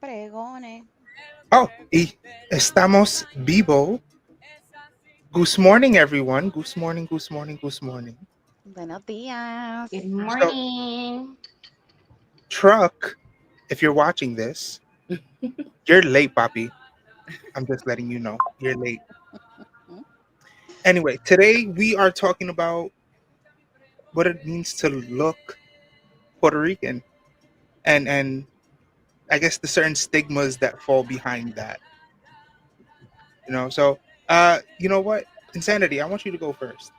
pregone. Oh, y estamos vivo. Good morning, everyone. Good morning, good morning, good morning. Buenos días. Good So, morning. truck, if you're watching this, you're late, Papi. I'm just letting you know. You're late. Anyway, today we are talking about what it means to look Puerto Rican and I guess the certain stigmas that fall behind that. So you know what? Insanity, I want you to go first.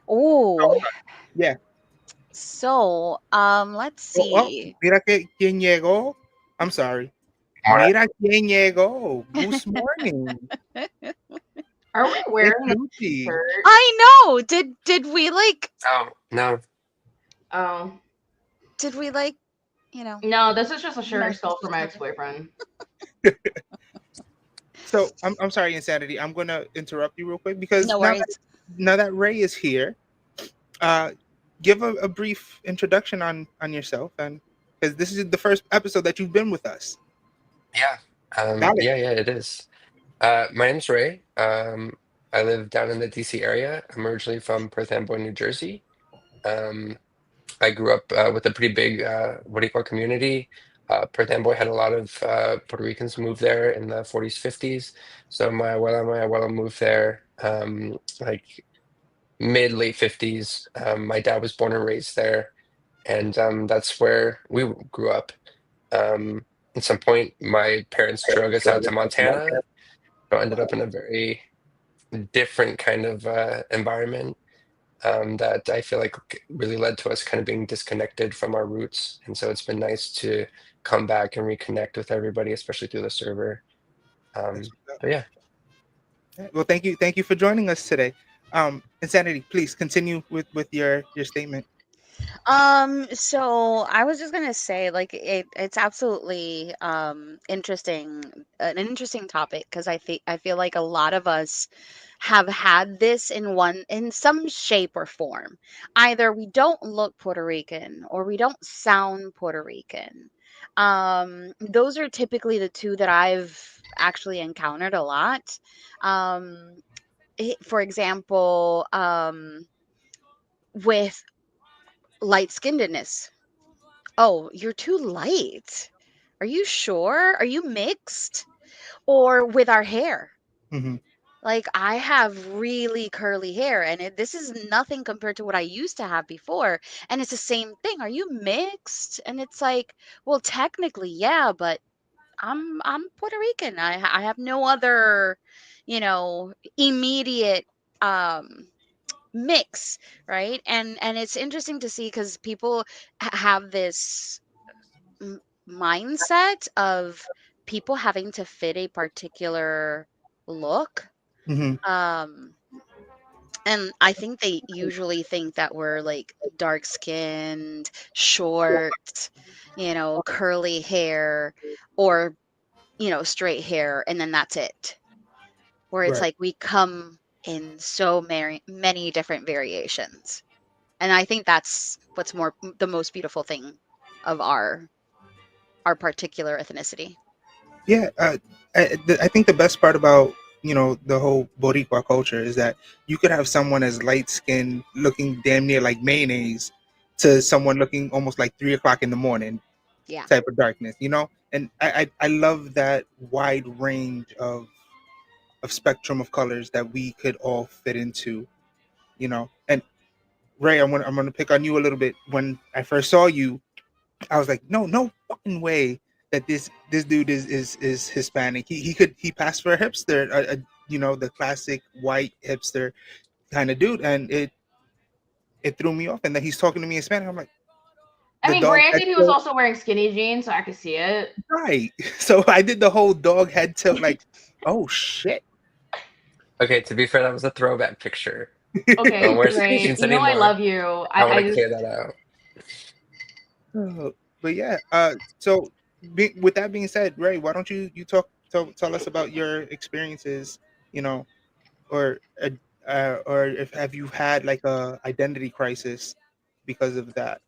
Oh, Oh, yeah. so let's Oh, see. mira que quien llegó. I'm sorry. Mira quién llegó. Good morning. Are we It's wearing the Lucy. shirt? I know. Did we like Oh, no. Oh. did we like, you know, No, this is just a shirt I mess stole with from each my other? ex-boyfriend. So I'm sorry, Insanity. I'm gonna interrupt you real quick because No now worries. that now that Ray is here, uh, give a brief introduction on yourself and because this is the first episode that you've been with us. Yeah. Got it. Yeah, it is. My name's Ray. I live down in the DC area. I'm originally from Perth Amboy, New Jersey. Um, I grew up with a pretty big Boricua community. Perth Amboy had a lot of Puerto Ricans move there in the 40s, 50s. So my abuela moved there like mid, late 50s. My dad was born and raised there, and that's where we grew up. At some point, my parents drug us out to Montana, so I ended up in a very different kind of environment that I feel like really led to us kind of being disconnected from our roots. And so it's been nice to come back and reconnect with everybody, especially through the server. That's what's up. But yeah, Well, thank you for joining us today. Insanity, please continue with your statement. So I was just gonna say, like, it's absolutely interesting, an interesting topic because I feel like a lot of us have had this in some shape or form. Either we don't look Puerto Rican or we don't sound Puerto Rican. Those are typically the two that I've actually encountered a lot. Um, for example, with light skinnedness. Oh, you're too light. Are you sure? Are you mixed? Or with our hair? Hmm. Like, I have really curly hair, and this is nothing compared to what I used to have before. And it's the same thing. Are you mixed? And it's like, well, technically, yeah, but I'm Puerto Rican. I have no other, immediate um mix, right? And it's interesting to see because people have this mindset of people having to fit a particular look. Hmm. Um, and I think they usually think that we're like dark skinned, short, curly hair, or, straight hair, and then that's it. Where it's Right. like we come in so many different variations. And I think that's what's the most beautiful thing of our particular ethnicity. Yeah, I think the best part about the whole Boricua culture is that you could have someone as light skinned, looking damn near like mayonnaise, to someone looking almost like 3 o'clock in the morning Yeah. type of darkness, And I love that wide range of spectrum of colors that we could all fit into. And Ray, I'm gonna pick on you a little bit. When I first saw you, I was like, no fucking way that this dude is Hispanic. He passed for a hipster, the classic white hipster kind of dude, and it threw me off. And then he's talking to me in Spanish. I'm like, I the mean, dog head granted, he was tilt, also wearing skinny jeans, so I could see it. right? So I did the whole dog head tilt, like, oh shit. okay, to be fair, that was a throwback picture. I don't Okay, wear skinny Ray, jeans you know I anymore. love you. I want I to just clear that out. Uh, but yeah, so with that being said, Ray, why don't you tell us about your experiences, you know, or or if have you had like a identity crisis because of that?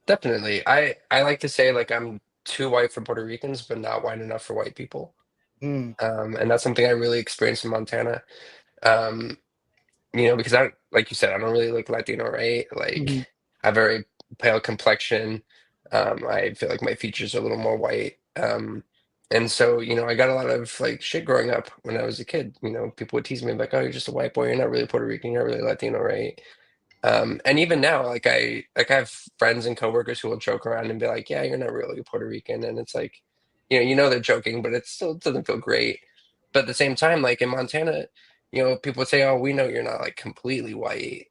Definitely. I like to say like I'm too white for Puerto Ricans, but not white enough for white people. Mm. And that's something I really experienced in Montana. Um, you know, because I, like you said, I don't really look Latino, right? Like, Mhm. I have very pale complexion. I feel like my features are a little more white. And so, you know, I got a lot of like shit growing up when I was a kid. You know, people would tease me like, "Oh, you're just a white boy. You're not really Puerto Rican. You're not really Latino, right?" And even now, I have friends and coworkers who will joke around and be like, "Yeah, you're not really Puerto Rican," and it's like, you know they're joking, but it still doesn't feel great. But at the same time, like in Montana, you know, people would say, "Oh, we know you're not like completely white,"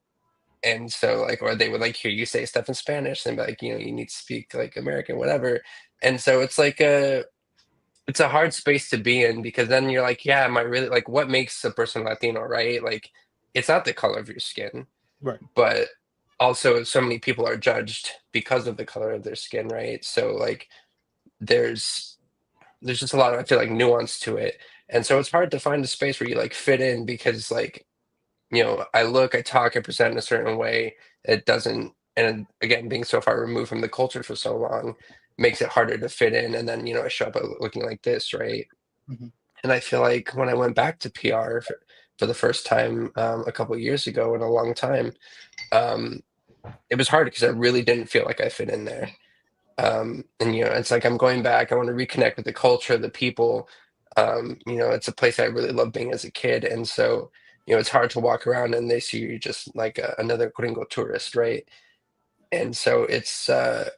and so like, or they would like hear you say stuff in Spanish and be like, you know, you need to speak like American, whatever. And so it's a hard space to be in because then you're like, yeah, am I really like what makes a person Latino, right? Like, it's not the color of your skin, Right. but also so many people are judged because of the color of their skin, right? So like there's there's just a lot of, I feel like, nuance to it. And so it's hard to find a space where you like fit in because like, you know, I talk, I present in a certain way. It doesn't, and again, being so far removed from the culture for so long makes it harder to fit in. And then, you know, I show up looking like this, right? Mhm. And I feel like when I went back to PR for the first time a couple of years ago in a long time, um, it was hard because I really didn't feel like I fit in there. And you know, it's like I'm going back. I want to reconnect with the culture, the people. You know, it's a place I really loved being as a kid, and so you know, it's hard to walk around and they see you just like another gringo tourist, right? And so it's a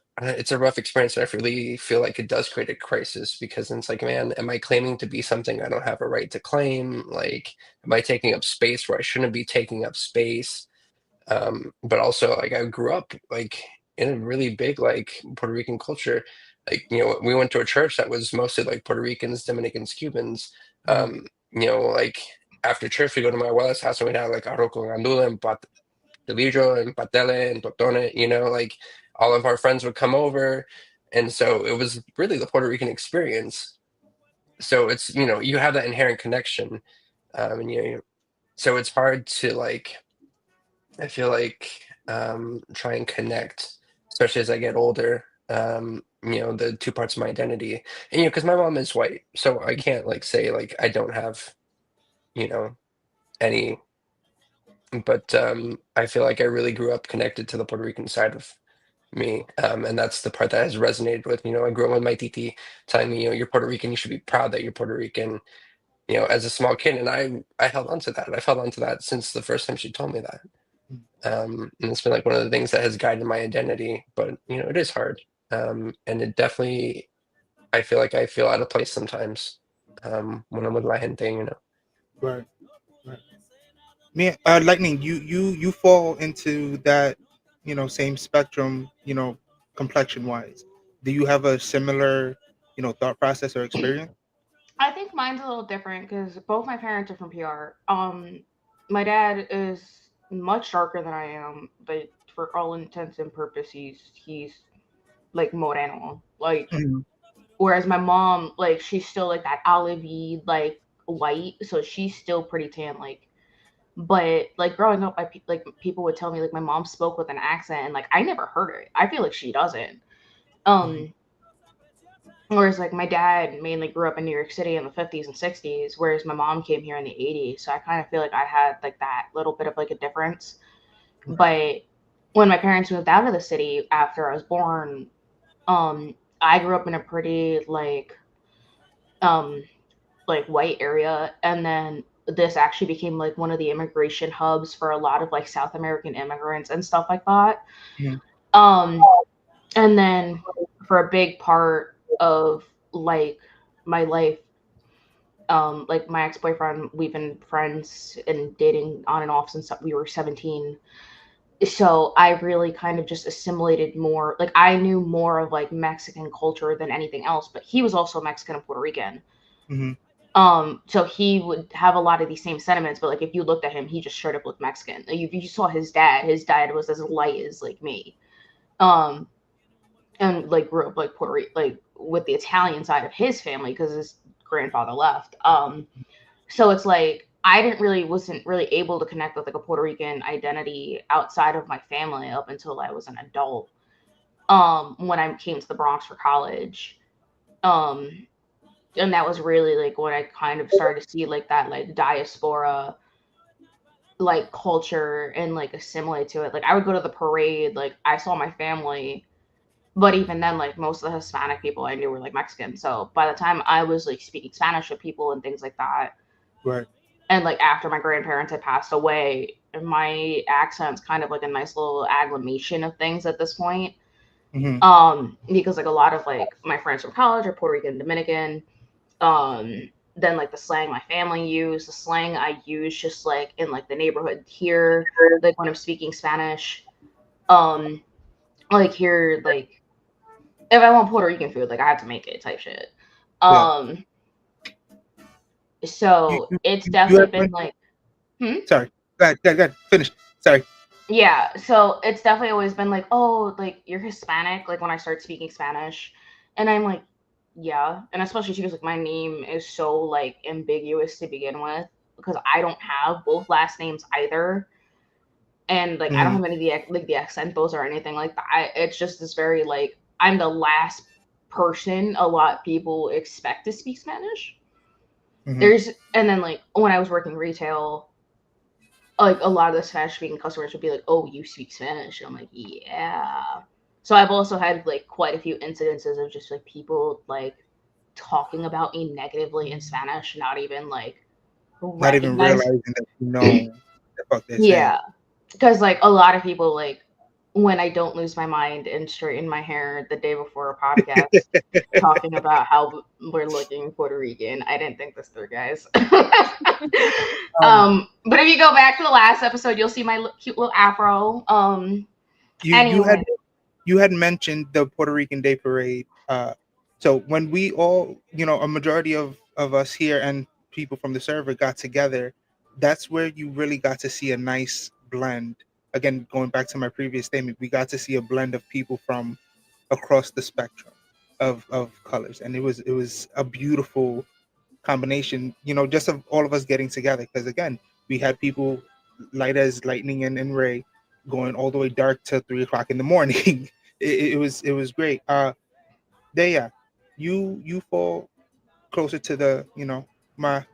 rough experience, and I really feel like it does create a crisis because it's like, man, am I claiming to be something I don't have a right to claim? Like, am I taking up space where I shouldn't be taking up space? But also like I grew up like in a really big like Puerto Rican culture. Like, you know, we went to a church that was mostly like Puerto Ricans, Dominicans, Cubans. Mhm. You know, like after church we go to my abuela's house and we'd have like arroz con andula and pastelillo and patele and totone, you know, like all of our friends would come over. And so it was really the Puerto Rican experience. So it's, you know, you have that inherent connection. And you know, so it's hard to like, I feel like try and connect, especially as I get older. You know, the two parts of my identity, and you know, because my mom is white, so I can't like say like I don't have, you know, any. But I feel like I really grew up connected to the Puerto Rican side of me, and that's the part that has resonated with me. You know, I grew up with my titi telling me, you know, you're Puerto Rican, you should be proud that you're Puerto Rican. You know, as a small kid, and I held on to that. I've held on to that since the first time she told me that. And it's been like one of the things that has guided my identity. But you know, it is hard, and it definitely, I feel like I feel out of place sometimes when I'm with la gente. You know, Right. Right. Me, Lightning, you fall into that, same spectrum, complexion wise. Do you have a similar, thought process or experience? I think mine's a little different because both my parents are from PR. My dad is much darker than I am, but for all intents and purposes, he's like moreno. Like, Mhm. whereas my mom, like, she's still like that olivey, like white, so she's still pretty tan. Like, but like growing up, like people would tell me like my mom spoke with an accent, and like I never heard it. I feel like she doesn't. Mhm. Um, Whereas like my dad mainly grew up in New York City in the 50s and 60s, whereas my mom came here in the 80s. So I kind of feel like I had like that little bit of like a difference. Right. But when my parents moved out of the city after I was born, I grew up in a pretty um like white area, and then this actually became like one of the immigration hubs for a lot of like South American immigrants and stuff like that. Mhm. Um and then for a big part of like my life, like my ex-boyfriend, we've been friends and dating on and off since we were 17. So I really kind of just assimilated more. Like I knew more of like Mexican culture than anything else, but he was also Mexican and Puerto Rican. Mhm. So he would have a lot of these same sentiments, but like if you looked at him, he just straight up looked Mexican. Like, if you saw his dad was as light as like me. Um, and like grew up like Puerto Rican, like with the Italian side of his family because his grandfather left. So it's like I didn't really wasn't really able to connect with like a Puerto Rican identity outside of my family up until I was an adult. When I came to the Bronx for college. Um, and that was really like when I kind of started to see like that like diaspora like culture and like assimilate to it. Like I would go to the parade, like I saw my family, but even then, like most of the Hispanic people I knew were like Mexican. So by the time I was like speaking Spanish with people and things like that, Right. and like after my grandparents had passed away, my accent's kind of like a nice little agglomeration of things at this point. Hmm. Because like a lot of like my friends from college are Puerto Rican, Dominican. Then like the slang my family used, the slang I use just like in like the neighborhood here, like when I'm speaking Spanish. Um, like here, like if I want Puerto Rican food, like I have to make it type shit. Yeah. Um, You, so you, it's you definitely had been mentioned. like, hmm? Sorry. Go ahead. Finish. Sorry. Yeah, so it's definitely always been like, oh, like you're Hispanic, like when I start speaking Spanish. And I'm like, yeah. And especially because like my name is so like ambiguous to begin with because I don't have both last names either. And like I don't Hmm. have any of the acentos or anything like that. It's just this very like I'm the last person a lot of people expect to speak Spanish. Hmm. There's and then like when I was working retail, like a lot of the Spanish speaking customers would be like, "Oh, you speak Spanish?" And I'm like, "Yeah." So I've also had like quite a few incidences of just like people like talking about me negatively in Spanish, not even like Not even recognize. realizing that you know the fuck they're saying. Yeah, because like a lot of people like when I don't lose my mind and straighten my hair the day before a podcast talking about how we're looking Puerto Rican. I didn't think this through, guys. Um, But if you go back to the last episode, you'll see my cute little afro. you Anyway, had mentioned the Puerto Rican Day Parade. So when we all, a majority of us here and people from the server got together, that's where you really got to see a nice blend. Again, going back to my previous statement, we got to see a blend of people from across the spectrum of colors, and it was a beautiful combination. Just of all of us getting together, because again, we had people light as lightning and Ray going all the way dark till 3 o'clock in the morning. It was great. Yeah, you fall closer to the my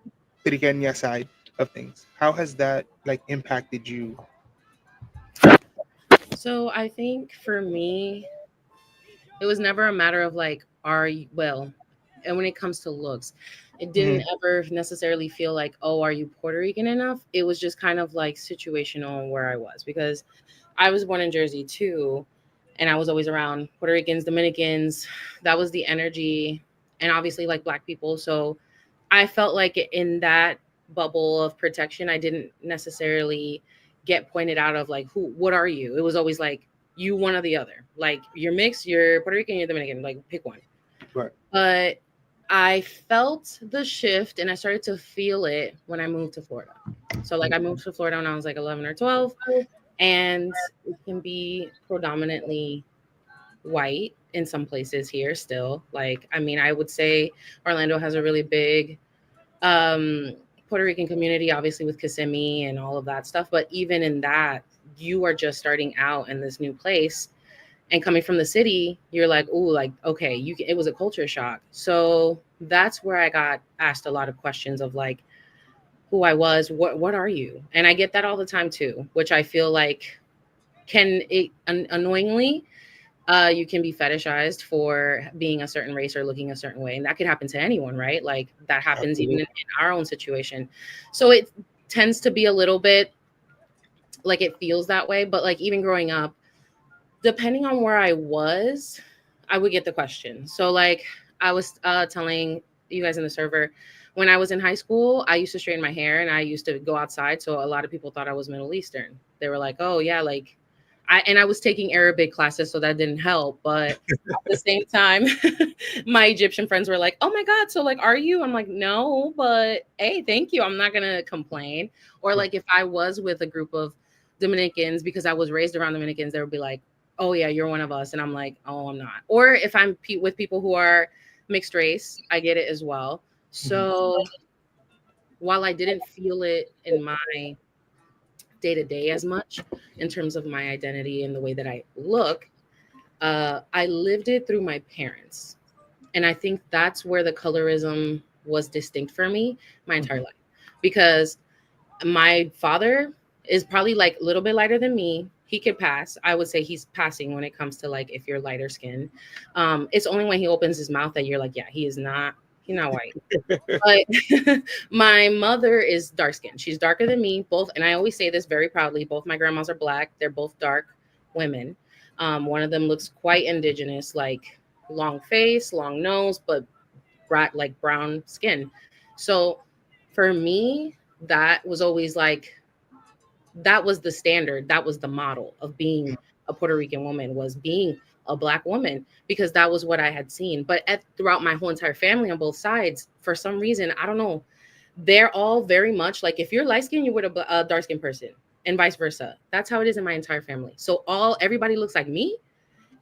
Trigueña side of things. How has that like impacted you? So I think for me, it was never a matter of like, are you well, and when it comes to looks, it didn't Hmm. ever necessarily feel like, oh, are you Puerto Rican enough? It was just kind of like situational where I was because I was born in Jersey too, and I was always around Puerto Ricans, Dominicans. That was the energy, and obviously like Black people. So I felt like in that bubble of protection, I didn't necessarily get pointed out of like, what are you? It was always like, you one or the other. Like, you're mixed, you're Puerto Rican, you're Dominican, like, pick one. Right. But I felt the shift and I started to feel it when I moved to Florida. So, like, I moved to Florida when I was like 11 or 12, and it can be predominantly white in some places here still. Like, I mean, I would say Orlando has a really big um, Puerto Rican community, obviously with Kissimmee and all of that stuff. But even in that, you are just starting out in this new place and coming from the city, you're like, oh, like, okay, it was a culture shock. So that's where I got asked a lot of questions of like who I was, what are you? And I get that all the time too, which I feel like annoyingly you can be fetishized for being a certain race or looking a certain way. And that could happen to anyone, right? Like that happens even Absolutely. in our own situation. So it tends to be a little bit like it feels that way. But like even growing up, depending on where I was, I would get the question. So like I was telling you guys in the server, when I was in high school, I used to straighten my hair and I used to go outside. So a lot of people thought I was Middle Eastern. They were like, oh yeah, like I was taking Arabic classes, so that didn't help. But at the same time, my Egyptian friends were like, "Oh my God, so like, are you?" I'm like, "No, but hey, thank you. I'm not gonna complain." Or Right. like, if I was with a group of Dominicans because I was raised around Dominicans, they would be like, "Oh yeah, you're one of us," and I'm like, "Oh, I'm not." Or if I'm with people who are mixed race, I get it as well. Mhm. So while I didn't feel it in my day to day as much in terms of my identity and the way that I look, I lived it through my parents. And I think that's where the colorism was distinct for me my entire life, because my father is probably like a little bit lighter than me. He could pass. I would say he's passing when it comes to like if you're lighter skinned. It's only when he opens his mouth that you're like, yeah, he's not white. But my mother is dark skinned. She's darker than me, both, and I always say this very proudly. Both my grandmas are black. They're both dark women. One of them looks quite indigenous, like long face, long nose, but bright, like brown skin. So for me, that was always like that was the standard, that was the model of being a Puerto Rican woman, was being a black woman, because that was what I had seen. But throughout my whole entire family on both sides, for some reason, I don't know, they're all very much like if you're light skinned, you're with a dark skinned person, and vice versa. That's how it is in my entire family. So everybody looks like me,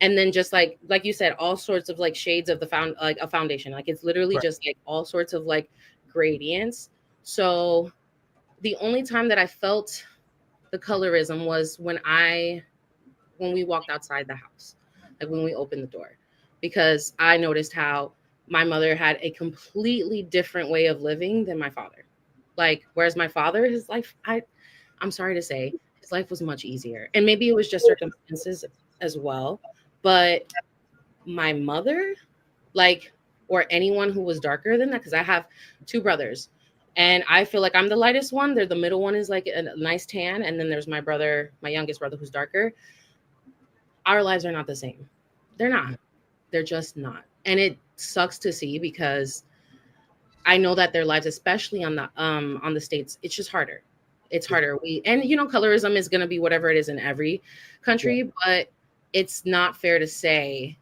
and then just like you said, all sorts of like shades of the like a foundation. Like it's literally Right. just like all sorts of like gradients. So the only time that I felt the colorism was when we walked outside the house, like when we opened the door, because I noticed how my mother had a completely different way of living than my father. Like, whereas my father, his life, I'm sorry to say, his life was much easier. And maybe it was just circumstances as well. But my mother, like, or anyone who was darker than that, because I have two brothers. And I feel like I'm the lightest one. They're the middle one is like a nice tan. And then there's my brother, my youngest brother, who's darker. Our lives are not the same. They're not. They're just not. And it sucks to see, because I know that their lives, especially on the states, it's just harder. It's harder. And colorism is going to be whatever it is in every country, but it's not fair to say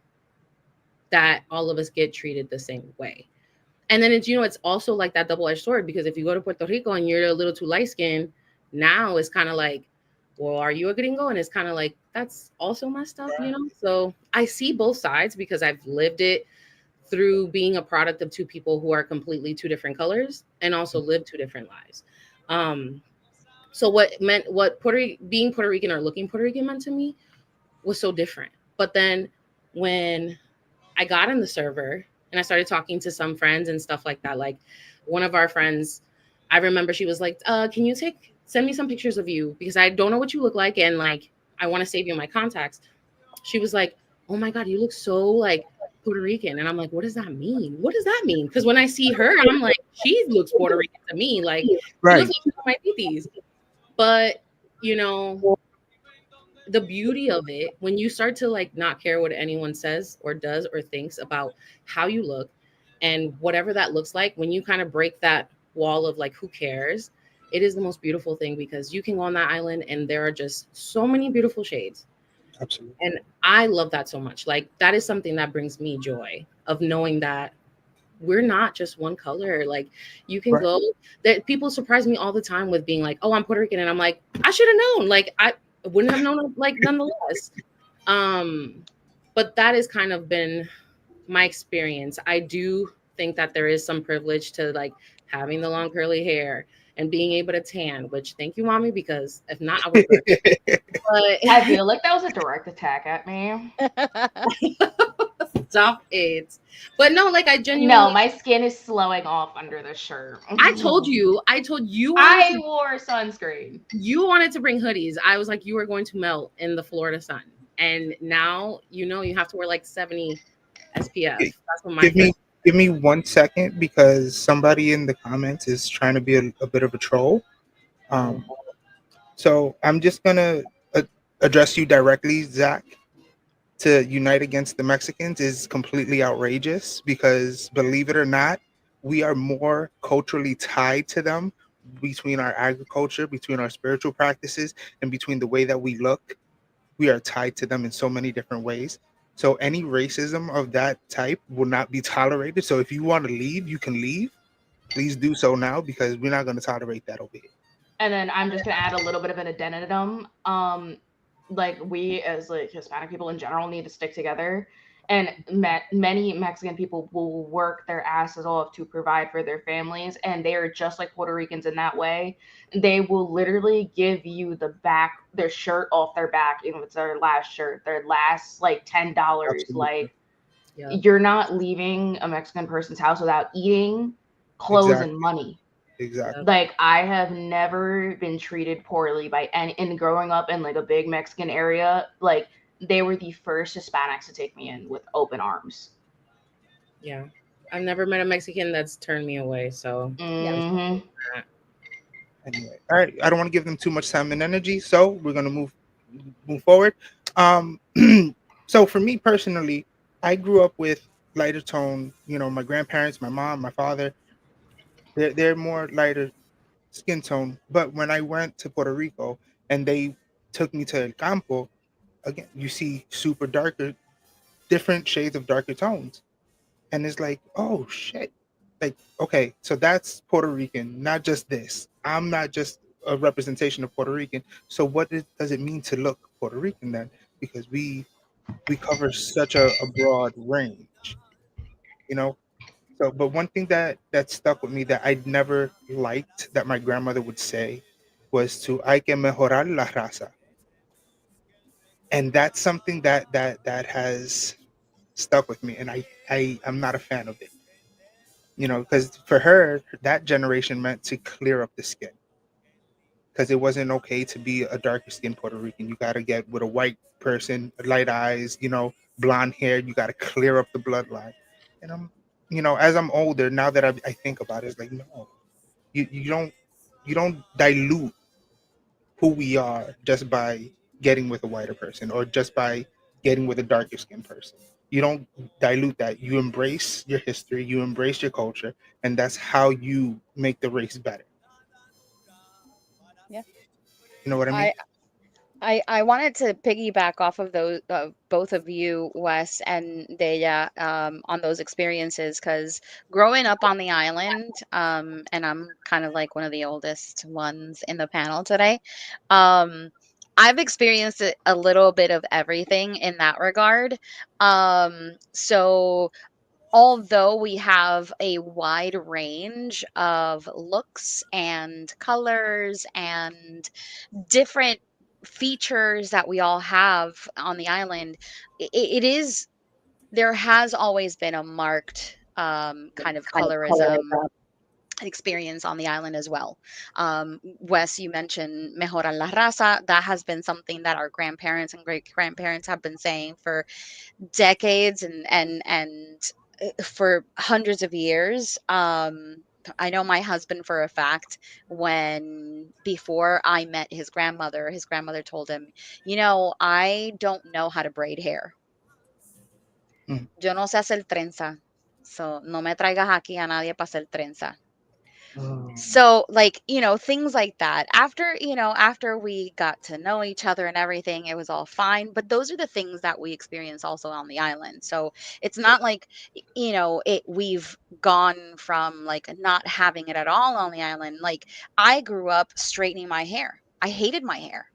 that all of us get treated the same way. And then it's also like that double-edged sword, because if you go to Puerto Rico and you're a little too light skinned, now it's kind of like, well, are you a gringo? And it's kind of like, that's also messed up, So I see both sides, because I've lived it through being a product of two people who are completely two different colors and also lived two different lives. So what being Puerto Rican or looking Puerto Rican meant to me was so different. But then when I got in the server and I started talking to some friends and stuff like that, like one of our friends, I remember she was like, can you send me some pictures of you, because I don't know what you look like, and like I want to save you in my contacts. She was like, oh my God, you look so like Puerto Rican. And I'm like, what does that mean? What does that mean? Because when I see her, I'm like, she looks Puerto Rican to me. Like she Right. looks like my titis. But the beauty of it, when you start to like not care what anyone says or does or thinks about how you look and whatever that looks like, when you kind of break that wall of like who cares, it is the most beautiful thing, because you can go on that island and there are just so many beautiful shades. Absolutely. And I love that so much. Like that is something that brings me joy, of knowing that we're not just one color. Like you can go that people surprise me all the time with being like, oh, I'm Puerto Rican. And I'm like, I should have known. Like I wouldn't have known, like nonetheless. But that has kind of been my experience. I do think that there is some privilege to like having the long curly hair and being able to tan, which thank you, mommy, because if not, I would have. But I feel like that was a direct attack at me. stop it. But no, like I genuinely. No, my skin is slowing off under the shirt. I told you. I wore sunscreen. You wanted to bring hoodies. I was like, you were going to melt in the Florida sun. And now you have to wear like 70 SPF. That's what my Give me 1 second, because somebody in the comments is trying to be a bit of a troll. So I'm just gonna address you directly, Zach. To unite against the Mexicans is completely outrageous, because believe it or not, we are more culturally tied to them, between our agriculture, between our spiritual practices, and between the way that we look. We are tied to them in so many different ways. So any racism of that type will not be tolerated. So if you want to leave, you can leave. Please do so now, because we're not going to tolerate that over here. And then I'm just gonna add a little bit of an addendum. Like we as like Hispanic people in general need to stick together. And many Mexican people will work their asses off to provide for their families, and they are just like Puerto Ricans in that way. They will literally give you their shirt off their back, even if it's their last shirt, their last like $10. Absolutely. Like Yep. you're not leaving a Mexican person's house without eating, clothes, and Exactly. money. Exactly. Yep. Like I have never been treated poorly by any, and growing up in like a big Mexican area, like they were the first Hispanics to take me in with open arms. Yeah. I've never met a Mexican that's turned me away. So Yeah. there's Hmm. that. Anyway, all right. I don't want to give them too much time and energy, so we're gonna move forward. Um, so for me personally, I grew up with lighter tone. You know, my grandparents, my mom, my father, they're more lighter skin tone. But when I went to Puerto Rico and they took me to El Campo, again, you see super darker, different shades of darker tones, and it's like, oh shit, like okay, so that's Puerto Rican, not just this. I'm not just a representation of Puerto Rican. So does it mean to look Puerto Rican then? Because we cover such a broad range, you know. So, but one thing that stuck with me that I never liked that my grandmother would say was to "hay que mejorar la raza," and that's something that has stuck with me, and I'm not a fan of it. You know, because for her, that generation meant to clear up the skin, because it wasn't okay to be a darker skinned Puerto Rican. You got to get with a white person, light eyes, you know, blonde hair. You got to clear up the bloodline. And you know, as I'm older, now that I think about it, it's like, no, you don't dilute who we are just by getting with a whiter person or just by getting with a darker skinned person. You don't dilute that. You embrace your history, you embrace your culture, and that's how you make the race better. Yeah. You know what I mean? I I wanted to piggyback off of those both of you, Wes and Deya, on those experiences because growing up on the island, and I'm kind of like one of the oldest ones in the panel today. Um, I've experienced a little bit of everything in that regard. So although we have a wide range of looks and colors and different features that we all have on the island, it is there has always been a marked kind of colorism experience on the island as well. Wes, you mentioned mejorar la raza. That has been something that our grandparents and great grandparents have been saying for decades and for hundreds of years. I know my husband for a fact when before I met his grandmother told him, I don't know how to braid hair. Mm. Yo no sé hacer trenza. So no me traigas aquí a nadie para hacer trenza. So like, things like that. After we got to know each other and everything, it was all fine. But those are the things that we experience also on the island. So it's not like, we've gone from like not having it at all on the island. Like I grew up straightening my hair. I hated my hair.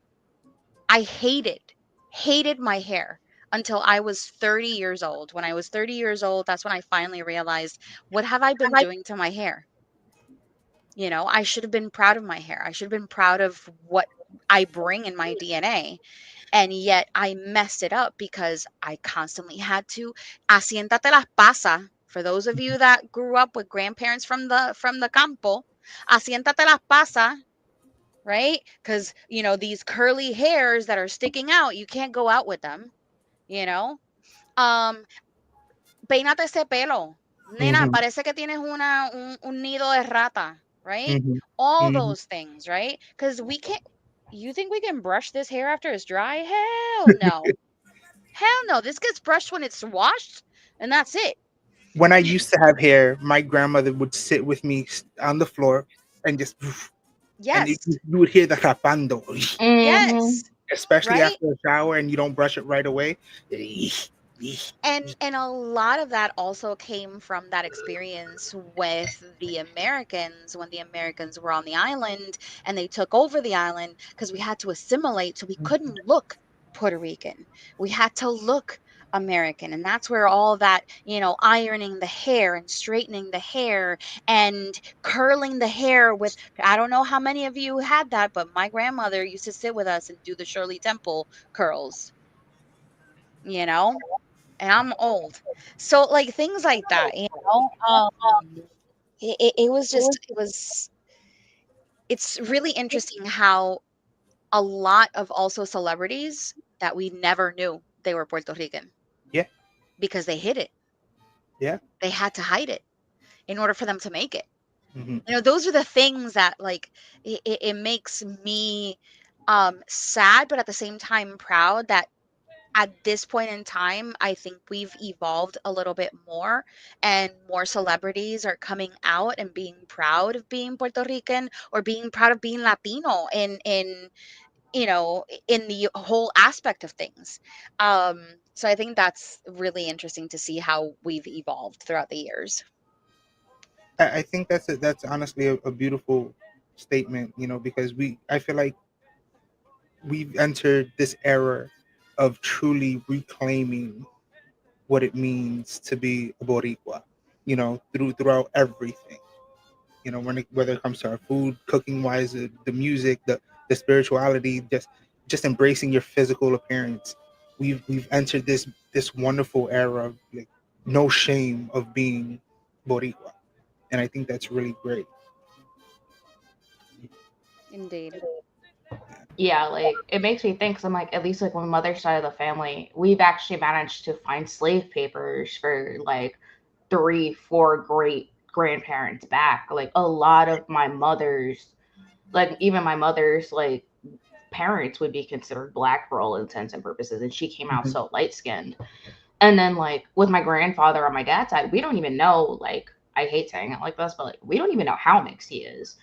I hated my hair until I was 30 years old. When I was 30 years old, that's when I finally realized, what have I been doing to my hair? I should have been proud of my hair. I should have been proud of what I bring in my DNA. And yet I messed it up because I constantly had to asiéntate las pasa. For those of you that grew up with grandparents from the campo, asiéntate las pasa, right? Because these curly hairs that are sticking out, you can't go out with them, you know. Um, Peínate ese pelo. Nena, Mhm. parece que tienes un nido de rata, right? Mhm. All Mhm. those things, right? Because we can't, you think we can brush this hair after it's dry? Hell no. Hell no. This gets brushed when it's washed, and that's it. When I used to have hair, my grandmother would sit with me on the floor and just, and Yes. you would hear the rapando, Hmm. Yes. especially Right? after a shower and you don't brush it right away. And a lot of that also came from that experience with the Americans when the Americans were on the island and they took over the island because we had to assimilate, so we couldn't look Puerto Rican. We had to look American. And that's where all that, ironing the hair and straightening the hair and curling the hair with, I don't know how many of you had that, but my grandmother used to sit with us and do the Shirley Temple curls, you know? and I'm old. So like things like that, you know. It was just it's really interesting how a lot of also celebrities that we never knew they were Puerto Rican Yeah. because they hid it. Yeah. They had to hide it in order for them to make it. Hmm. You know, those are the things that like it makes me sad, but at the same time proud that at this point in time, I think we've evolved a little bit more and more celebrities are coming out and being proud of being Puerto Rican or being proud of being Latino in you know, in the whole aspect of things. So I think that's really interesting to see how we've evolved throughout the years. I think that's honestly a beautiful statement, you know, because I feel like we've entered this era of truly reclaiming what it means to be a Boricua, you know, throughout everything. You know, whether it comes to our food, cooking wise, the music, the spirituality, just embracing your physical appearance. We've entered this wonderful era of like no shame of being Boricua, and I think that's really great. Indeed. Yeah, like it makes me think. 'Cause I'm like, at least like on my mother's side of the family, we've actually managed to find slave papers for like 3, 4 great grandparents back. Like a lot of my mother's, like even my mother's like parents would be considered black for all intents and purposes, and she came out Mhm. so light skinned. And then like with my grandfather on my dad's side, we don't even know, like, I hate saying it like this, but like we don't even know how mixed he is.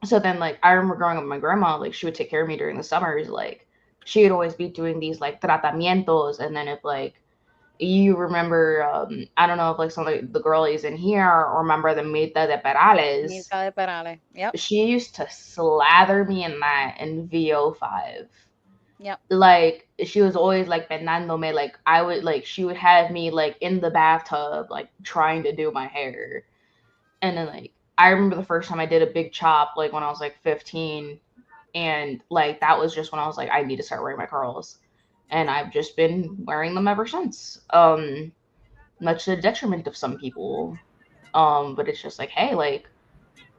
So then like I remember growing up with my grandma, like she would take care of me during the summers, like she would always be doing these like tratamientos. And then if like you remember, I don't know if like some of the girlies in here or remember the Mita de Perales, Misa de Perales. Yep. she used to slather me in that in VO5. Yep. Like she was always like pendándome, like I would like she would have me like in the bathtub like trying to do my hair. And then like I remember the first time I did a big chop like when I was like 15, and like that was just when I was like I need to start wearing my curls, and I've just been wearing them ever since, much to the detriment of some people. But it's just like, hey, like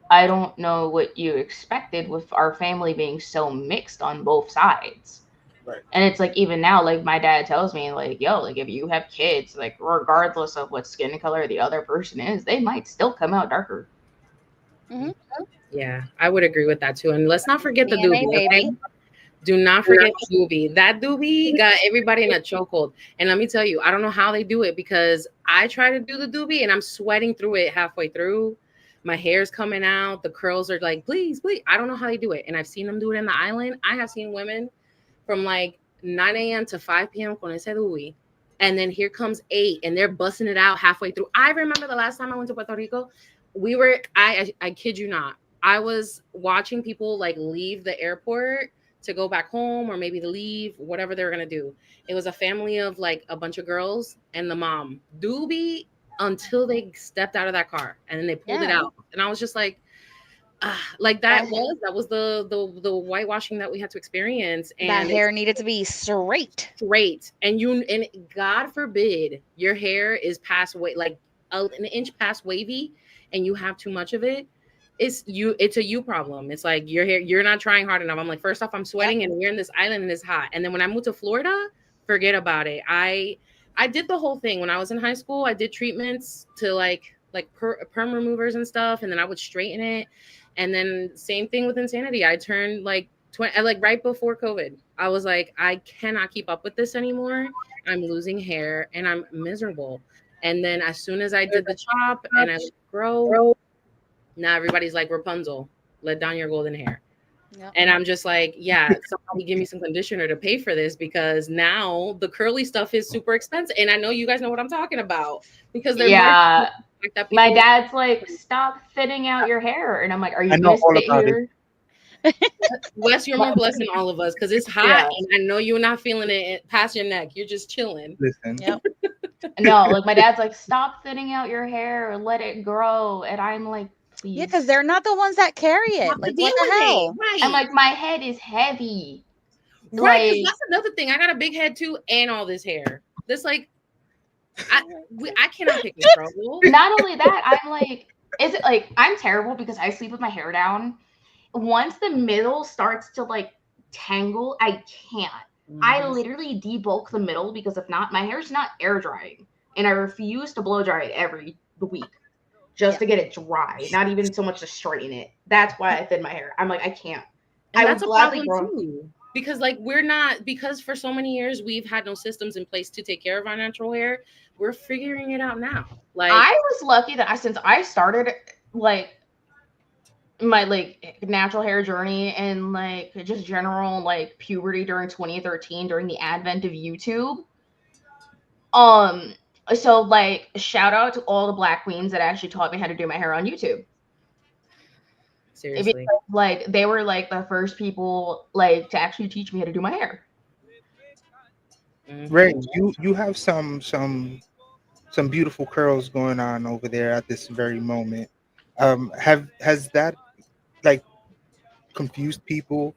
I don't know what you expected with our family being so mixed on both sides. Right. And it's like even now, like my dad tells me, like, yo, like if you have kids, like regardless of what skin color the other person is, they might still come out darker. Hmm. Yeah, I would agree with that too. And let's not forget the DNA, doobie, okay? baby. Do not forget the doobie. That doobie got everybody in a chokehold. And let me tell you, I don't know how they do it because I try to do the doobie and I'm sweating through it halfway through. My hair's coming out. The curls are like, please, please. I don't know how they do it. And I've seen them do it in the island. I have seen women from like 9 a.m. to 5 p.m. con ese doobie. And then here comes 8 and they're busting it out halfway through. I remember the last time I went to Puerto Rico, I kid you not, I was watching people like leave the airport to go back home or maybe to leave, whatever they were gonna do. It was a family of like a bunch of girls and the mom. Doobie until they stepped out of that car and then they pulled it Yeah. out. And I was just like, like that was the whitewashing that we had to experience. That And hair needed to be straight. straight. And God forbid your hair is past like an inch past wavy and you have too much of it. It's a you problem. It's like your hair, you're not trying hard enough. I'm like, first off, I'm sweating and we're in this island and it's hot. And then when I moved to Florida, forget about it. I did the whole thing when I was in high school. I did treatments to like perm removers and stuff, and then I would straighten it. And then same thing with Insanity. I turned like 20, like right before COVID. I was like, I cannot keep up with this anymore. I'm losing hair and I'm miserable. And then as soon as I did the chop and I let it grow, now everybody's like, Rapunzel, let down your golden hair. Yep. And I'm just like, yeah, somebody give me some conditioner to pay for this because now the curly stuff is super expensive. And I know you guys know what I'm talking about because they're Yeah. like that. My dad's like, stop thinning out your hair. And I'm like, are I you know gonna all spit about it. here? Wes, you're more blessed than all of us because it's hot Yeah. and I know you're not feeling it past your neck. You're just chilling. Listen. Yep. No, like my dad's like, stop thinning out your hair, let it grow. And I'm like, please. Yeah, because they're not the ones that carry it. Have to Like, deal what the with it. hell? Right. I'm like, my head is heavy. Right, because Like, that's another thing. I got a big head too and all this hair. This like I cannot pick a trouble. Not only that, I'm like, is it like I'm terrible because I sleep with my hair down. Once the middle starts to like tangle, I can't. I literally debulk the middle because if not, my hair's not air drying, and I refuse to blow dry it every week just to get it dry. Not even so much to straighten it. That's why I thin my hair. I'm like, I can't. And I that's would a gladly problem grow. too. Because like we're not, because for so many years we've had no systems in place to take care of our natural hair. We're figuring it out now. Like I was lucky that since I started like my like natural hair journey and like just general like puberty during 2013 during the advent of YouTube. Um so like shout out to all the black queens that actually taught me how to do my hair on YouTube. seriously. Because, like they were like the first people like to actually teach me how to do my hair. Ray, you have some beautiful curls going on over there at this very moment. Has that like confused people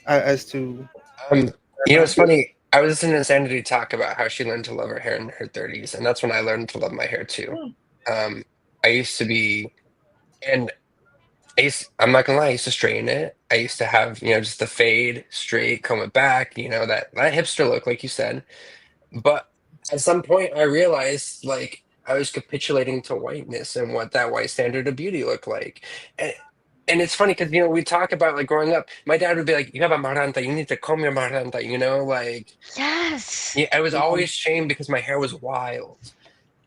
as to Um, it's funny. I was listening to Sanity talk about how she learned to love her hair in her 30s, and that's when I learned to love my hair too. Um, I used to be, and I'm not gonna lie, I used to straighten it. I used to have, just the fade, straight, comb it back, that hipster look, like you said. But at some point, I realized like I was capitulating to whiteness and what that white standard of beauty looked like. And, and it's funny because, we talk about like growing up, my dad would be like, you have a maranta, you need to comb your maranta, like, Yes. yeah, I was always shamed because my hair was wild.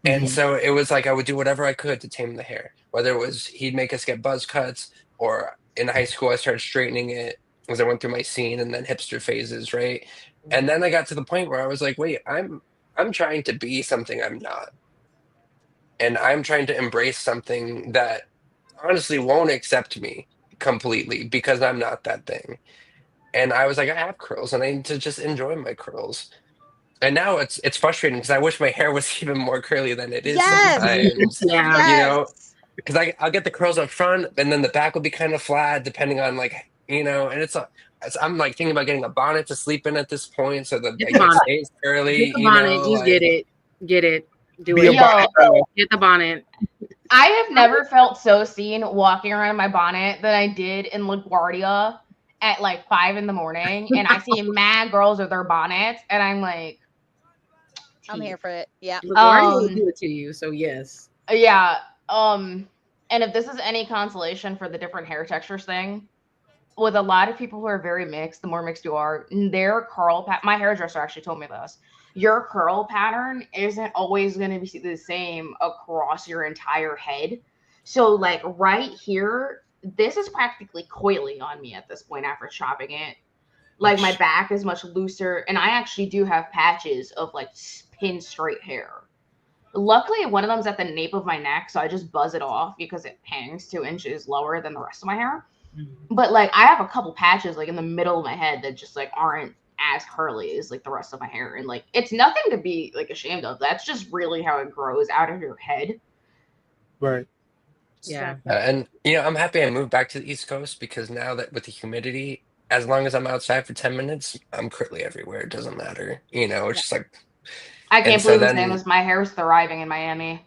And Mhm. so it was like I would do whatever I could to tame the hair, whether it was he'd make us get buzz cuts or in high school I started straightening it as I went through my scene and then hipster phases, right? And then I got to the point where I was like, wait, I'm trying to be something I'm not. And I'm trying to embrace something that honestly won't accept me completely because I'm not that thing. And I was like, I have curls and I need to just enjoy my curls. And now it's frustrating because I wish my hair was even more curly than it is Yes. sometimes. Yeah. Yes. Because I'll get the curls up front and then the back will be kind of flat depending on like and I'm like thinking about getting a bonnet to sleep in at this point so that Get my the neck bonnet. stays curly. Get the bonnet. Just Like get it. Get it. Do Be a it. Yo, bonnet. Get the bonnet. I have never felt so seen walking around in my bonnet than I did in LaGuardia at like 5 in the morning, and I see mad girls with their bonnets, and I'm like, I'm T. here for it. Yeah. LaGuardia will do it to you. So yes. Yeah. And if this is any consolation for the different hair textures thing, with a lot of people who are very mixed, the more mixed you are, their curl my hairdresser actually told me this. Your curl pattern isn't always going to be the same across your entire head. So, like right here, this is practically coiling on me at this point after chopping it. Like my back is much looser, and I actually do have patches of like pin straight hair. Luckily, one of them's at the nape of my neck, so I just buzz it off because it hangs 2 inches lower than the rest of my hair. But like I have a couple patches like in the middle of my head that just like aren't as curly as like the rest of my hair, and like it's nothing to be like ashamed of. That's just really how it grows out of your head. Right. Yeah. and I'm happy I moved back to the East Coast because now that with the humidity, as long as I'm outside for 10 minutes, I'm curly everywhere. It doesn't matter. It's just like I and can't so believe his name then is my hair's thriving in Miami.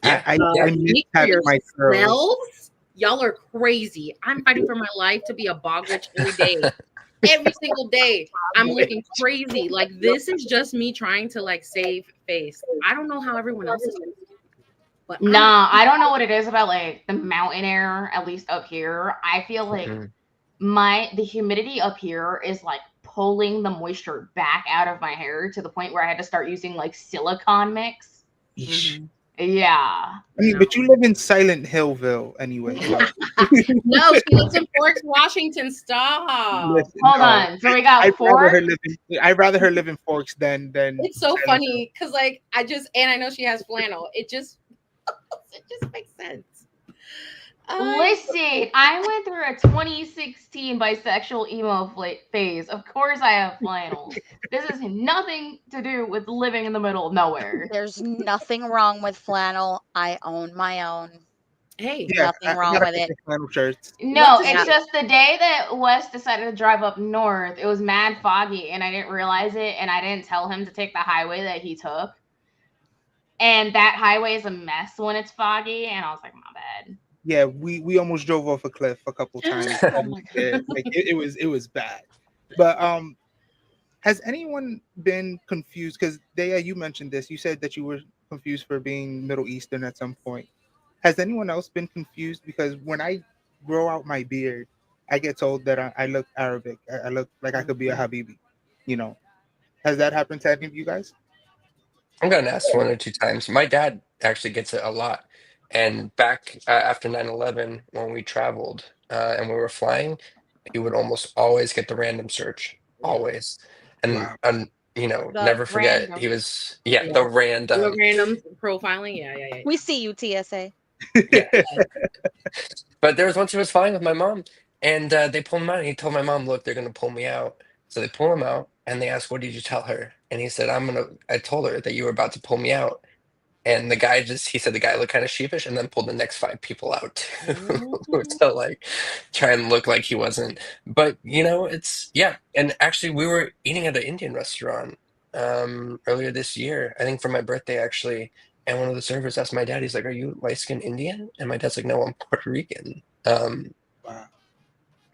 yeah, I miss Speak for having my curls. yourselves. Y'all are crazy. I'm fighting for my life to be a bog witch every day. Every single day. I'm looking crazy. Like this is just me trying to like save face. I don't know how everyone else is, but Nah, I don't know what it is about like the mountain air, at least up here. I feel like Mhm. the humidity up here is like pulling the moisture back out of my hair to the point where I had to start using like silicone mix. Yeesh. Yeah. I mean, No. but you live in Silent Hillville anyway. So. No, she lives in Forks, Washington. Stop. Listen, Hold no. on. So we got four. I'd rather her live in Forks than It's so Silent funny because like and I know she has flannel. It just makes sense. Listen, I went through a 2016 bisexual emo phase. Of course, I have flannels. This has nothing to do with living in the middle of nowhere. There's nothing wrong with flannel. I own my own. Hey, Yeah, Nothing I wrong got a with it. couple flannel shirts. No, love to it's see it. just the day that Wes decided to drive up north, it was mad foggy and I didn't realize it and I didn't tell him to take the highway that he took. And that highway is a mess when it's foggy. And I was like, my bad. Yeah, we almost drove off a cliff a couple times. Oh my Yeah, god. like it was bad. But has anyone been confused? Because Dea, you mentioned this. You said that you were confused for being Middle Eastern at some point. Has anyone else been confused? Because when I grow out my beard, I get told that I look Arabic. I look like I could be a Habibi. You know, has that happened to any of you guys? I'm gonna ask one or two times. My dad actually gets it a lot. And back after 9/11, when we traveled and we were flying, he would almost always get the random search, always. Wow. And The never forget, he random. was, Yeah. the The random. random profiling. Yeah, yeah, yeah. We see you, TSA. Yeah. But there was once he was flying with my mom, and they pulled him out, and he told my mom, "Look, they're gonna pull me out." So they pull him out, and they asked, "What did you tell her?" And he said, I told her that you were about to pull me out." And he said the guy looked kind of sheepish, and then pulled the next five people out too, to like try and look like he wasn't. But it's yeah. And actually, we were eating at an Indian restaurant earlier this year. I think for my birthday actually. And one of the servers asked my dad, he's like, "Are you light-skinned Indian?" And my dad's like, "No, I'm Puerto Rican." Wow.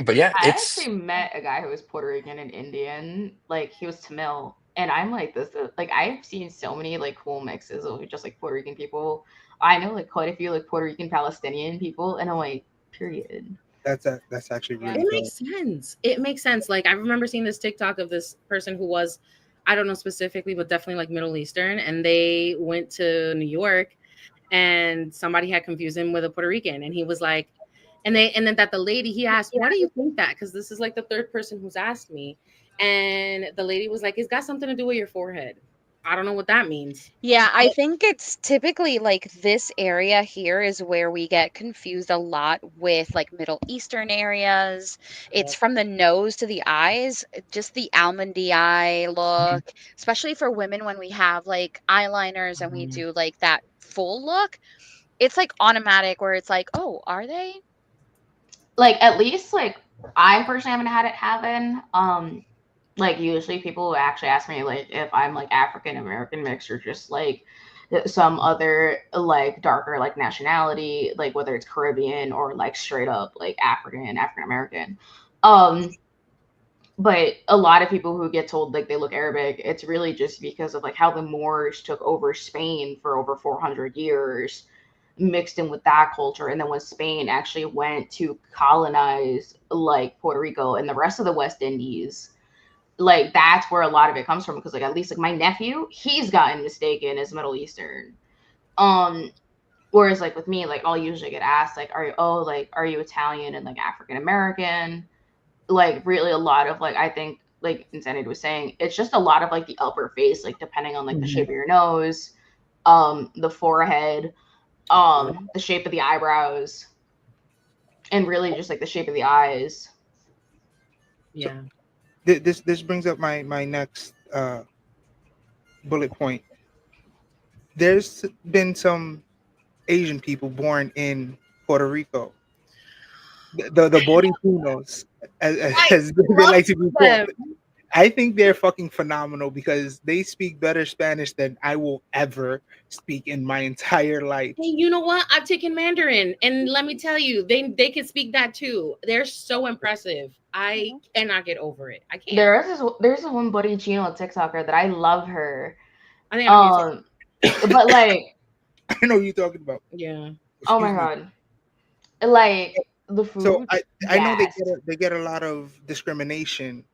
But yeah, I actually it's met a guy who was Puerto Rican and Indian. Like he was Tamil. And I'm like this like I've seen so many like cool mixes of just like Puerto Rican people. I know like quite a few like Puerto Rican Palestinian people and I'm like, period. That's actually Yeah. really It dope. makes sense. It makes sense. Like I remember seeing this TikTok of this person who was, I don't know specifically, but definitely like Middle Eastern, and they went to New York, and somebody had confused him with a Puerto Rican, and he was like, and then that the lady he asked, "Why do you think that?" Because this is like the third person who's asked me, and the lady was like, "It's got something to do with your forehead." I don't know what that means. Yeah, I think it's typically like this area here is where we get confused a lot with like Middle Eastern areas. It's from the nose to the eyes, just the almondy eye Mhm. look, especially for women when we have like eyeliners and we do like that full look. It's like automatic where it's like, oh, are they? Like at least like I personally haven't had it happen. Like usually people will actually ask me like if I'm like African American mixed or just like some other like darker like nationality, like whether it's Caribbean or like straight up like African American. Um, but a lot of people who get told like they look Arabic, it's really just because of like how the Moors took over Spain for over 400 years, mixed in with that culture. And then when Spain actually went to colonize like Puerto Rico and the rest of the West Indies, like that's where a lot of it comes from. Because like at least like my nephew, he's gotten mistaken as Middle Eastern. Um, Whereas like with me, like I'll usually get asked like, are you Italian and like African American? Like really a lot of like I think like Insanity was saying, it's just a lot of like the upper face, like depending on like the Mhm. shape of your nose, the forehead, the shape of the eyebrows, and really just like the shape of the eyes. So Yeah. this brings up my next bullet point. There's been some Asian people born in Puerto Rico. The Boricunos, I as they love like to be called. them. I think they're fucking phenomenal because they speak better Spanish than I will ever speak in my entire life. Hey, you know what? I've taken Mandarin, and let me tell you, they can speak that too. They're so impressive. I cannot get over it. I can't. There's this one buddy Chino TikToker that I love her. I think I know who you're talking. Um, but like, I know who you're talking about. Yeah. oh my Excuse me. god, like the So food, I know yes. they get a lot of discrimination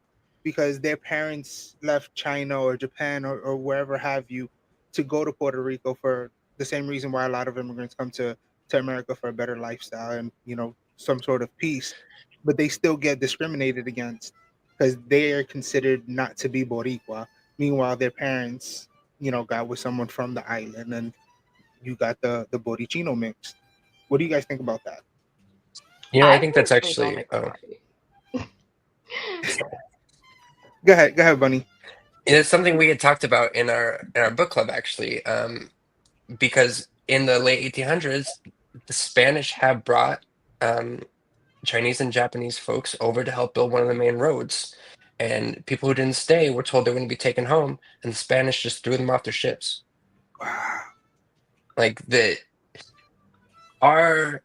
because their parents left China or Japan or wherever have you to go to Puerto Rico for the same reason why a lot of immigrants come to America for a better lifestyle and some sort of peace, but they still get discriminated against because they are considered not to be Boricua. Meanwhile, their parents got with someone from the island, and you got the Borichino mix. What do you guys think about that? I I think that's personally don't actually think it's right. Go ahead, Bunny. it's something we had talked about in our book club actually, because in the late 1800s, the Spanish have brought um, Chinese and Japanese folks over to help build one of the main roads. And people who didn't stay were told they were going to be taken home, and the Spanish just threw them off their ships. Wow. like that our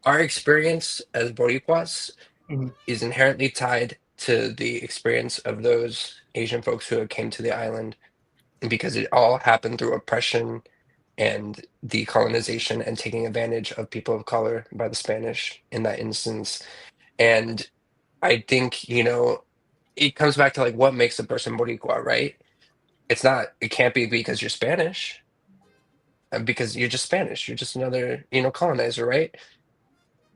our experience as Boricuas Mhm. is inherently tied to the experience of those Asian folks who came to the island, because it all happened through oppression and decolonization and taking advantage of people of color by the Spanish in that instance. And I think, it comes back to like what makes a person Boricua, right? It can't be because you're Spanish, because you're just Spanish. You're just another, colonizer, right?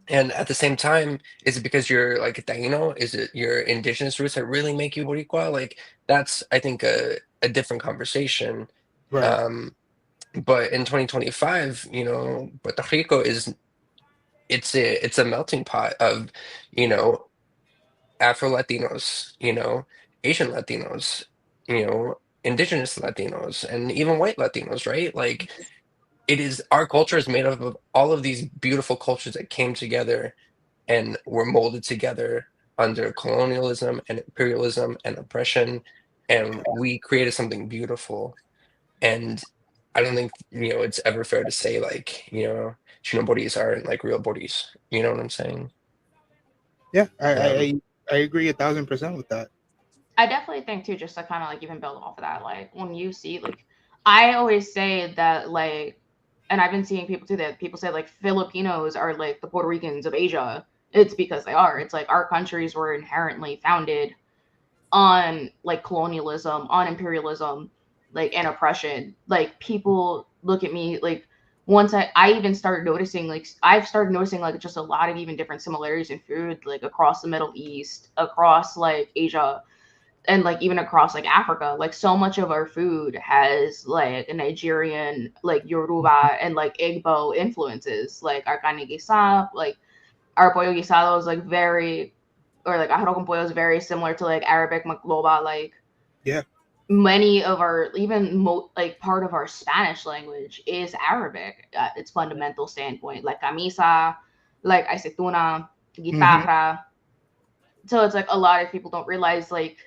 And at the same time, is it because you're like Taino? Is it your indigenous roots that really make you Boricua? Like that's, I think, a different conversation. Right. Um, but in 2025, Puerto Rico it's a melting pot of, you know, Afro Latinos, Asian Latinos, indigenous Latinos, and even white Latinos, right? Like our culture is made up of all of these beautiful cultures that came together and were molded together under colonialism and imperialism and oppression, and we created something beautiful. And I don't think, it's ever fair to say like, Chino bodies aren't like real bodies. You know what I'm saying? Yeah, Um, I agree 1,000% with that. I definitely think too, just to kind of like even build off of that, like when you see like, I always say that like, and I've been seeing people too that people say like Filipinos are like the Puerto Ricans of Asia. It's because they are. It's like our countries were inherently founded on like colonialism, on imperialism, like and oppression. Like people look at me like once I even started noticing like I've started noticing like just a lot of even different similarities in food like across the Middle East, across like Asia, and like even across like Africa. Like so much of our food has like a Nigerian, like Yoruba and like Igbo influences. Like our carne guisada, like our pollo guisado is like very, or like arroz con pollo is very similar to like Arabic macloba. Like Yeah. many of our even like part of our Spanish language is Arabic at its fundamental standpoint, like camisa, like aceituna, Hmm. guitarra. So it's like a lot of people don't realize like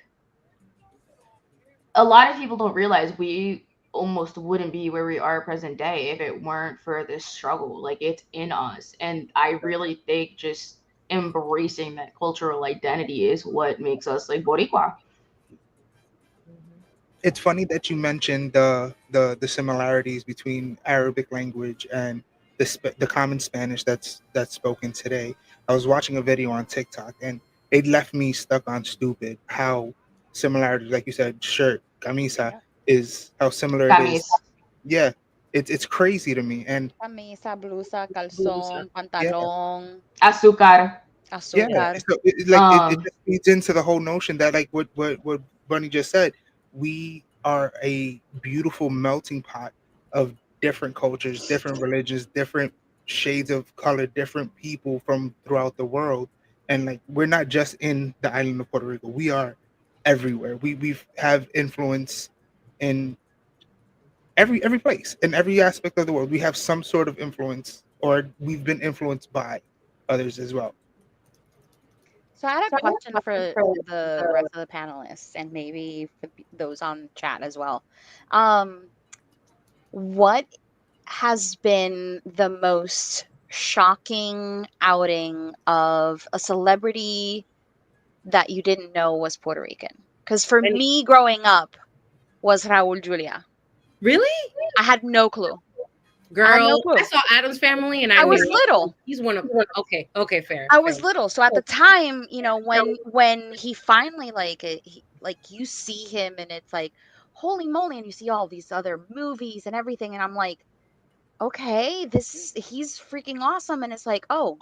a lot of people don't realize we almost wouldn't be where we are present day if it weren't for this struggle. Like it's in us. And I really think just embracing that cultural identity is what makes us like Boricua. It's funny that you mentioned the similarities between Arabic language and the common Spanish that's spoken today. I was watching a video on TikTok and it left me stuck on stupid how similarities, like you said, shirt, camisa, Yeah. is how similar it is. Camis. Yeah, it's crazy to me. And Camisa, blusa, Blusa. calzón, yeah, pantalón, Azúcar. yeah. azúcar. So it Um, just feeds into the whole notion that like what Bunny just said, we are a beautiful melting pot of different cultures, different religions, different shades of color, different people from throughout the world. And like we're not just in the island of Puerto Rico. We are everywhere. We have influence in every place, in every aspect of the world. We have some sort of influence or we've been influenced by others as well. So I had a question for the rest of the panelists and maybe for those on chat as well. Um, what has been the most shocking outing of a celebrity that you didn't know was Puerto Rican? Because for And me, growing up was Raul Julia. really? I had no clue. I had no Girl, I clue. saw Adam's Family and I I was knew little. he's one of okay, fair. I Fair. was little. So at the time, when he finally like you see him and it's like, holy moly, and you see all these other movies and everything, and I'm like, okay, he's freaking awesome. And it's like, oh,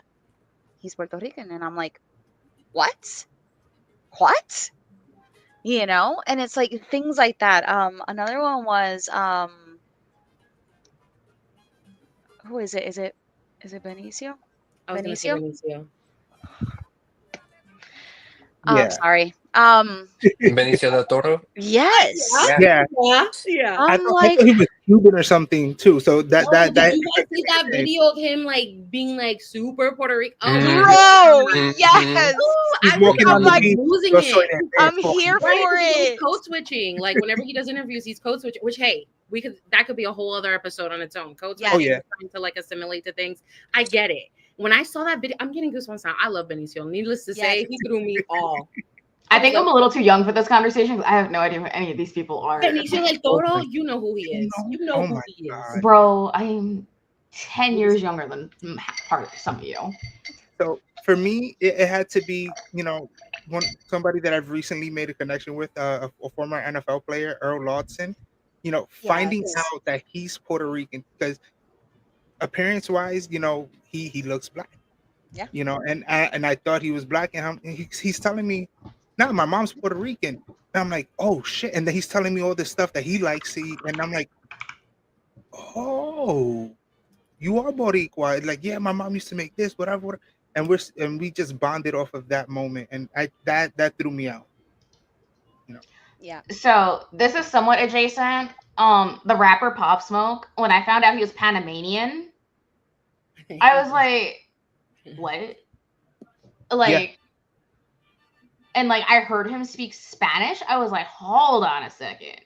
he's Puerto Rican. And I'm like, what? What? And it's like things like that. Another one was who is it? Is it Benicio? I was gonna say Benicio? Benicio. I'm Yeah. sorry. Benicio del Toro. Yes. Yeah, Yeah. yeah, yeah. I I'm thought, I like, thought he was Cuban or something too. So that No, that did that you guys see that video of him like being like super Puerto Rican? Oh my Hmm. bro, Hmm. yes. god. he's I was walking like on the I'm like, beach. losing Yo soy it. de I'm California. here Right? for Because he was it. code switching. Like whenever he does interviews, he's code switching. Which hey, we could that could be a whole other episode on its own. Yes. Oh Co-typing, yeah. trying to like assimilate to things. I get it. When I saw that video, I'm getting goosebumps now. I love Benicio. Needless to say, Yes. he threw me off. I was think like, I'm a little too young for this conversation because I have no idea who any of these people are. Benicio del Oh Toro, my, you know who he you is. know? You know Oh who my he is. God. Bro, I'm 10 years younger than part of some of you. So for me, it had to be, somebody that I've recently made a connection with, a former NFL player, Earl Lawson. Finding Yes. out that he's Puerto Rican because appearance wise, he looks black. Yeah. And I thought he was black, and he's telling me, "No, my mom's Puerto Rican." And I'm like, "Oh shit!" And then he's telling me all this stuff that he likes, and I'm like, "Oh, you are Boricua." Like, yeah, my mom used to make this, whatever. And we just bonded off of that moment, and that threw me out. You know. Yeah. So this is somewhat adjacent. The rapper Pop Smoke, when I found out he was Panamanian, I was like, what? Yeah. Like, and like I heard him speak Spanish. I was like, hold on a second.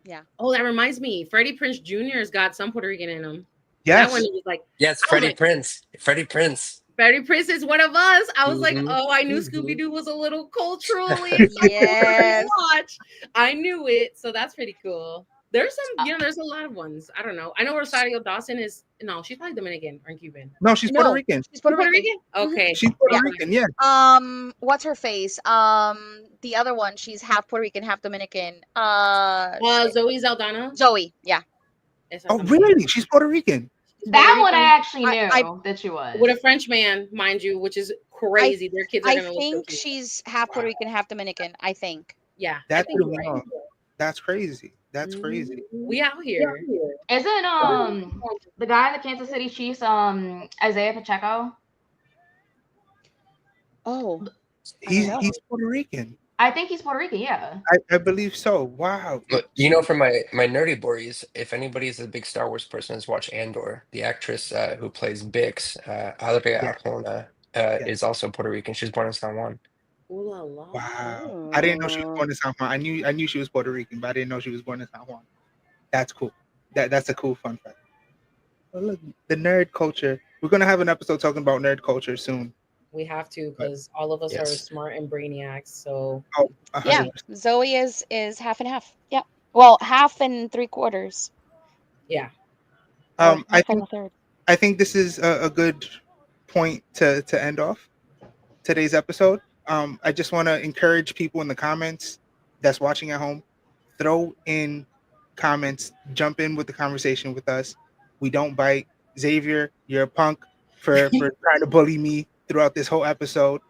Yeah. Oh, that reminds me. Freddie Prinze Jr.'s got some Puerto Rican in him. That one Yes. was like, Yes, I was Freddie like, Prince. Freddie Prince. Freddie Prinze is one of us. I was like, Mhm. oh, I knew Mhm. Scooby Doo was a little culturally something Yes. to watch. I knew it, so that's pretty cool. There's some, there's a lot of ones. I don't know. I know Rosario Dawson is no, she's probably Dominican or Cuban. No, she's Puerto No, Rican. she's Puerto Puerto Rican. Rican? Okay. She's Puerto Yeah. Rican. Yeah. What's her face? The other one, she's half Puerto Rican, half Dominican. Shit. Zoe Zaldana. Zoe. Yeah. Oh, Exactamente. really? She's Puerto Rican. She's Puerto That one I Rican actually knew I that she was. with a French man, mind you, which is crazy. Their kids are I gonna look so think cute. she's half Puerto Rican, half Dominican. I think. Yeah, I That think threw you're me right. off. That's crazy. That's crazy. We out here. Isn't the guy in the Kansas City Chiefs Isaiah Pacheco? Oh, I don't He's know. he's Puerto Rican. I think he's Puerto Rican, yeah. I believe so. Wow. But from my nerdy boys, if anybody's a big Star Wars person, has watched Andor. The actress who plays Bix, Adria Yeah. Arjona, Yeah. is also Puerto Rican. She's born in San Juan. Ooh la la. Wow. I didn't know she was born in San Juan. I knew she was Puerto Rican, but I didn't know she was born in San Juan. That's cool. That's a cool fun fact. Well, look, the nerd culture. We're gonna have an episode talking about nerd culture soon. We have to because all of us are Yes. smart and brainiacs. So Oh, Yeah, 100%. Zoe is half and half. Yeah. Well, half and three quarters. yeah. Or I half and think a third. I think this is a good point to end off today's episode. I just want to encourage people in the comments that's watching at home, throw in comments, jump in with the conversation with us. We don't bite. Xavier, you're a punk for trying to bully me throughout this whole episode.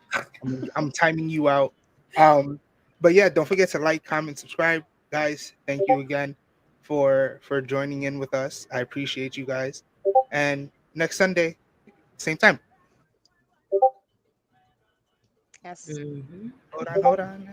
I'm timing you out. But yeah, don't forget to like, comment, subscribe, guys. Thank you again for joining in with us. I appreciate you guys. And next Sunday, same time. Yes. Mhm. Hold on.